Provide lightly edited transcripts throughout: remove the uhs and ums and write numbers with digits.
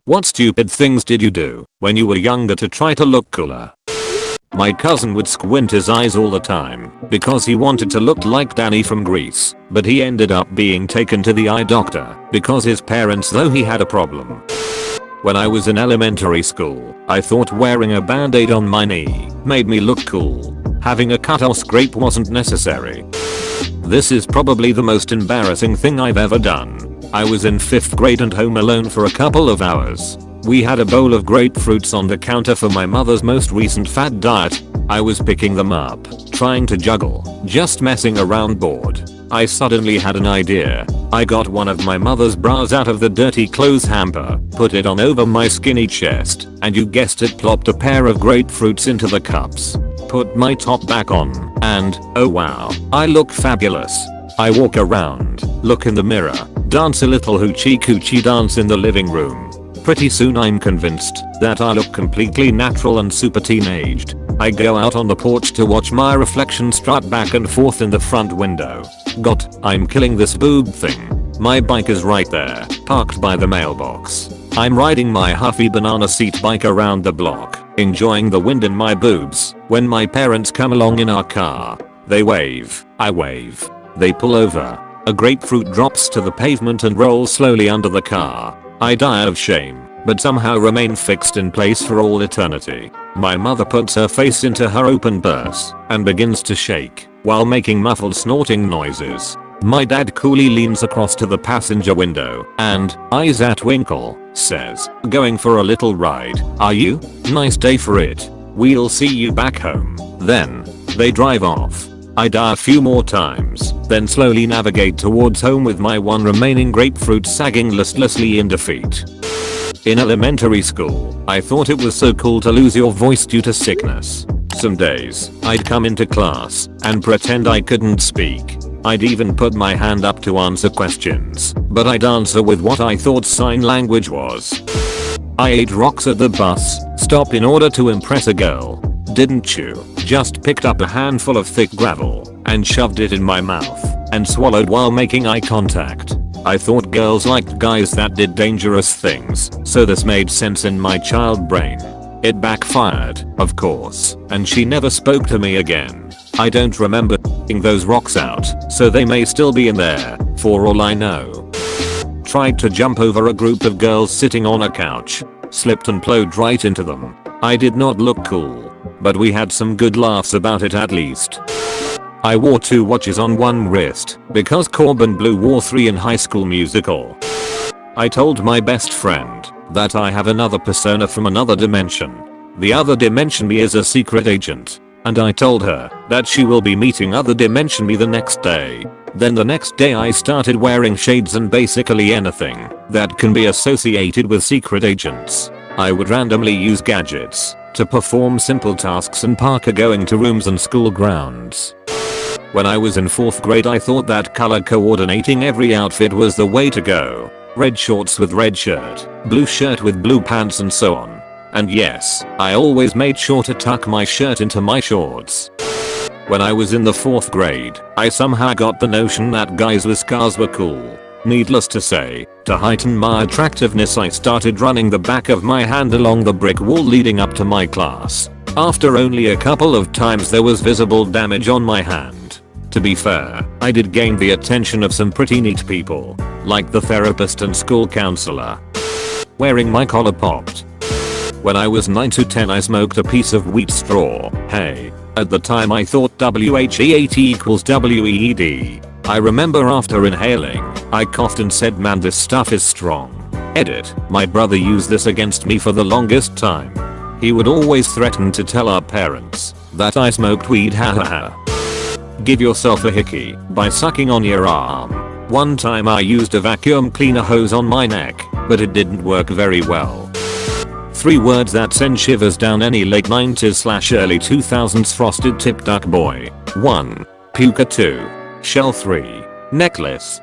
What stupid things did you do when you were younger to try to look cooler? My cousin would squint his eyes all the time because he wanted to look like Danny from Grease, but he ended up being taken to the eye doctor because his parents thought he had a problem. When I was in elementary school, I thought wearing a band-aid on my knee made me look cool. Having a cut or scrape wasn't necessary. This is probably the most embarrassing thing I've ever done. I was in 5th grade and home alone for a couple of hours. We had a bowl of grapefruits on the counter for my mother's most recent fad diet. I was picking them up, trying to juggle, just messing around bored. I suddenly had an idea. I got one of my mother's bras out of the dirty clothes hamper, put it on over my skinny chest, and you guessed it, plopped a pair of grapefruits into the cups. Put my top back on, and, oh wow, I look fabulous. I walk around, look in the mirror, dance a little hoochie coochie dance in the living room. Pretty soon I'm convinced that I look completely natural and super teenaged. I go out on the porch to watch my reflection strut back and forth in the front window. I'm killing this boob thing. My bike is right there, parked by the mailbox. I'm riding my huffy banana seat bike around the block, enjoying the wind in my boobs, when my parents come along in our car. They wave, I wave. They pull over. A grapefruit drops to the pavement and rolls slowly under the car. I die of shame, but somehow remain fixed in place for all eternity. My mother puts her face into her open purse and begins to shake while making muffled snorting noises. My dad coolly leans across to the passenger window and, eyes at Winkle, says, "Going for a little ride, are you? Nice day for it. We'll see you back home." Then, they drive off. I die a few more times, then slowly navigate towards home with my one remaining grapefruit sagging listlessly in defeat. In elementary school, I thought it was so cool to lose your voice due to sickness. Some days, I'd come into class and pretend I couldn't speak. I'd even put my hand up to answer questions, but I'd answer with what I thought sign language was. I ate rocks at the bus stop in order to impress a girl. Didn't you? Just picked up a handful of thick gravel and shoved it in my mouth and swallowed while making eye contact. I thought girls liked guys that did dangerous things, so this made sense in my child brain. It backfired, of course, and she never spoke to me again. I don't remember picking those rocks out, so they may still be in there, for all I know. Tried to jump over a group of girls sitting on a couch, slipped and plowed right into them. I did not look cool, but we had some good laughs about it at least. I wore 2 watches on one wrist because Corbin Blue wore 3 in High School Musical. I told my best friend that I have another persona from another dimension. The other dimension me is a secret agent, and I told her that she will be meeting other dimension me the next day. Then the next day I started wearing shades and basically anything that can be associated with secret agents. I would randomly use gadgets to perform simple tasks and park going to rooms and school grounds. When I was in 4th grade I thought that color coordinating every outfit was the way to go. Red shorts with red shirt, blue shirt with blue pants and so on. And yes, I always made sure to tuck my shirt into my shorts. When I was in the 4th grade, I somehow got the notion that guys with scars were cool. Needless to say, to heighten my attractiveness I started running the back of my hand along the brick wall leading up to my class. After only a couple of times there was visible damage on my hand. To be fair, I did gain the attention of some pretty neat people, like the therapist and school counselor. Wearing my collar popped. When I was 9 to 10 I smoked a piece of wheat straw. Hey, at the time I thought WHEAT equals WEED. I remember after inhaling, I coughed and said, "Man, this stuff is strong." Edit, my brother used this against me for the longest time. He would always threaten to tell our parents that I smoked weed, hahaha. Give yourself a hickey by sucking on your arm. One time I used a vacuum cleaner hose on my neck, but it didn't work very well. 3 words that send shivers down any late 90s/early 2000s frosted tip duck boy. 1. Puka. 2. Shell. 3. Necklace.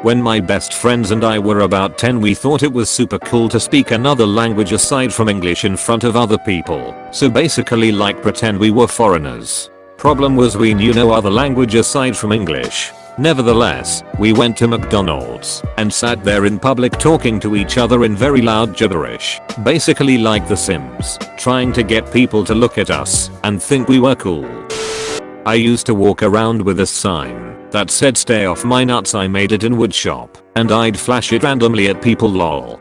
When my best friends and I were about 10 we thought it was super cool to speak another language aside from English in front of other people, so basically like pretend we were foreigners. Problem was we knew no other language aside from English. Nevertheless, we went to McDonald's and sat there in public talking to each other in very loud gibberish, basically like The Sims, trying to get people to look at us and think we were cool. I used to walk around with a sign that said "Stay off my nuts." I made it in woodshop and I'd flash it randomly at people, lol.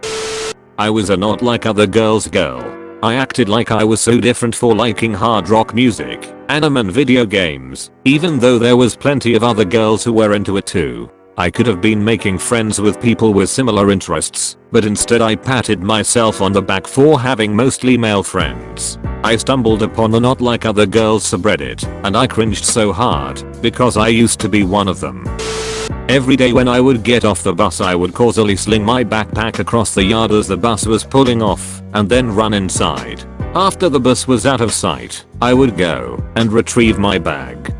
I was a not like other girls girl. I acted like I was so different for liking hard rock music, anime and video games, even though there was plenty of other girls who were into it too. I could have been making friends with people with similar interests, but instead I patted myself on the back for having mostly male friends. I stumbled upon the Not Like Other Girls subreddit, and I cringed so hard, because I used to be one of them. Every day when I would get off the bus I would causally sling my backpack across the yard as the bus was pulling off, and then run inside. After the bus was out of sight, I would go and retrieve my bag.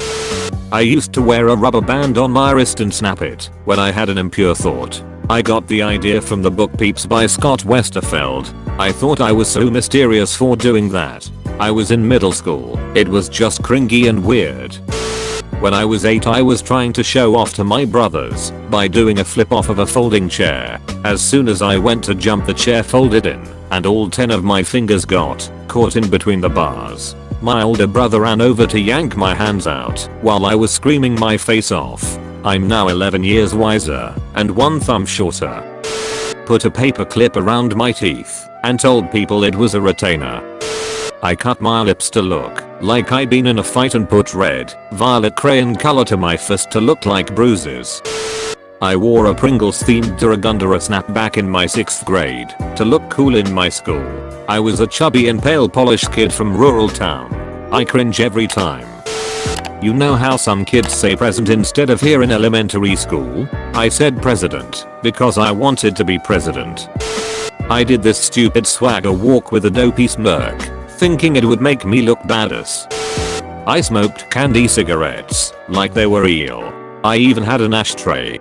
I used to wear a rubber band on my wrist and snap it when I had an impure thought. I got the idea from the book Peeps by Scott Westerfeld. I thought I was so mysterious for doing that. I was in middle school. It was just cringy and weird. When I was 8 I was trying to show off to my brothers by doing a flip off of a folding chair. As soon as I went to jump, the chair folded in and all 10 of my fingers got caught in between the bars. My older brother ran over to yank my hands out while I was screaming my face off. I'm now 11 years wiser and 1 thumb shorter. Put a paper clip around my teeth and told people it was a retainer. I cut my lips to look like I'd been in a fight and put red, violet crayon color to my fist to look like bruises. I wore a Pringles themed durag under a snapback in my 6th grade to look cool in my school. I was a chubby and pale polished kid from rural town. I cringe every time. You know how some kids say present instead of here in elementary school? I said president because I wanted to be president. I did this stupid swagger walk with a dopey smirk, thinking it would make me look badass. I smoked candy cigarettes like they were real. I even had an ashtray.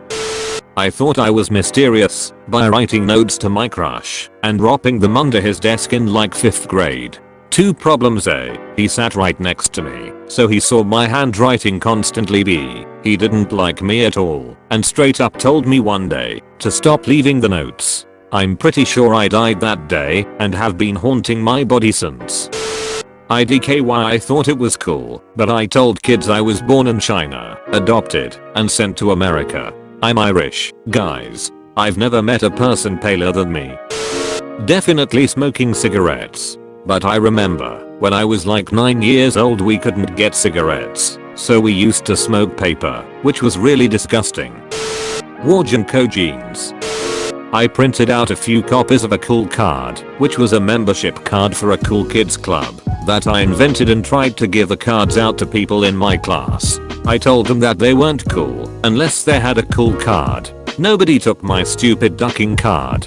I thought I was mysterious by writing notes to my crush and dropping them under his desk in like 5th grade. 2 problems: A, he sat right next to me, so he saw my handwriting constantly. B, he didn't like me at all and straight up told me one day to stop leaving the notes. I'm pretty sure I died that day and have been haunting my body since. IDKY, I thought it was cool, but I told kids I was born in China, adopted, and sent to America. I'm Irish, guys. I've never met a person paler than me. Definitely smoking cigarettes. But I remember when I was like 9 years old we couldn't get cigarettes, so we used to smoke paper, which was really disgusting. Warjanko jeans. I printed out a few copies of a cool card, which was a membership card for a cool kids club that I invented, and tried to give the cards out to people in my class. I told them that they weren't cool unless they had a cool card. Nobody took my stupid ducking card.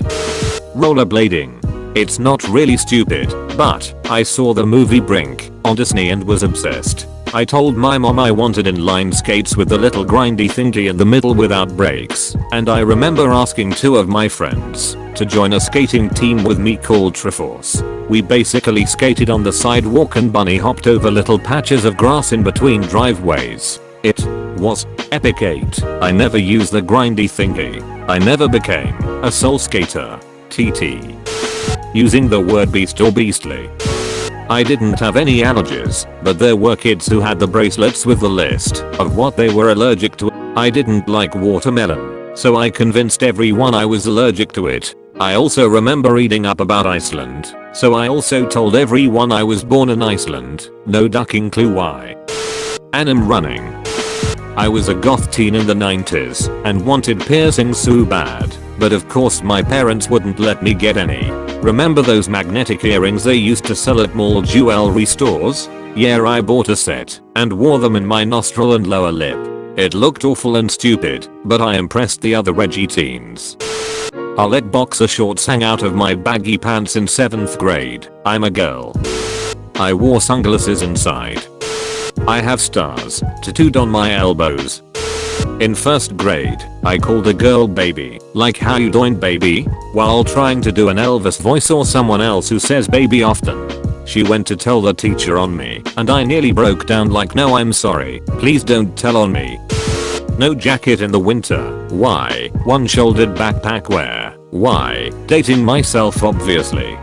Rollerblading. It's not really stupid, but I saw the movie Brink on Disney and was obsessed. I told my mom I wanted inline skates with the little grindy thingy in the middle without brakes, and I remember asking 2 of my friends to join a skating team with me called Triforce. We basically skated on the sidewalk and bunny hopped over little patches of grass in between driveways. It was epic. 8. I never used the grindy thingy. I never became a soul skater. TT. Using the word beast or beastly. I didn't have any allergies, but there were kids who had the bracelets with the list of what they were allergic to. I didn't like watermelon, so I convinced everyone I was allergic to it. I also remember reading up about Iceland, so I also told everyone I was born in Iceland. No ducking clue why. Anime running. I was a goth teen in the 90s and wanted piercings so bad, but of course my parents wouldn't let me get any. Remember those magnetic earrings they used to sell at mall jewelry stores? Yeah, I bought a set and wore them in my nostril and lower lip. It looked awful and stupid, but I impressed the other edgy teens. I let boxer shorts hang out of my baggy pants in 7th grade. I'm a girl. I wore sunglasses inside. I have stars tattooed on my elbows. In 1st grade, I called a girl baby, like how you doing baby, while trying to do an Elvis voice or someone else who says baby often. She went to tell the teacher on me, and I nearly broke down like, no, I'm sorry, please don't tell on me. No jacket in the winter. Why? One shouldered backpack wear. Why? Dating myself obviously.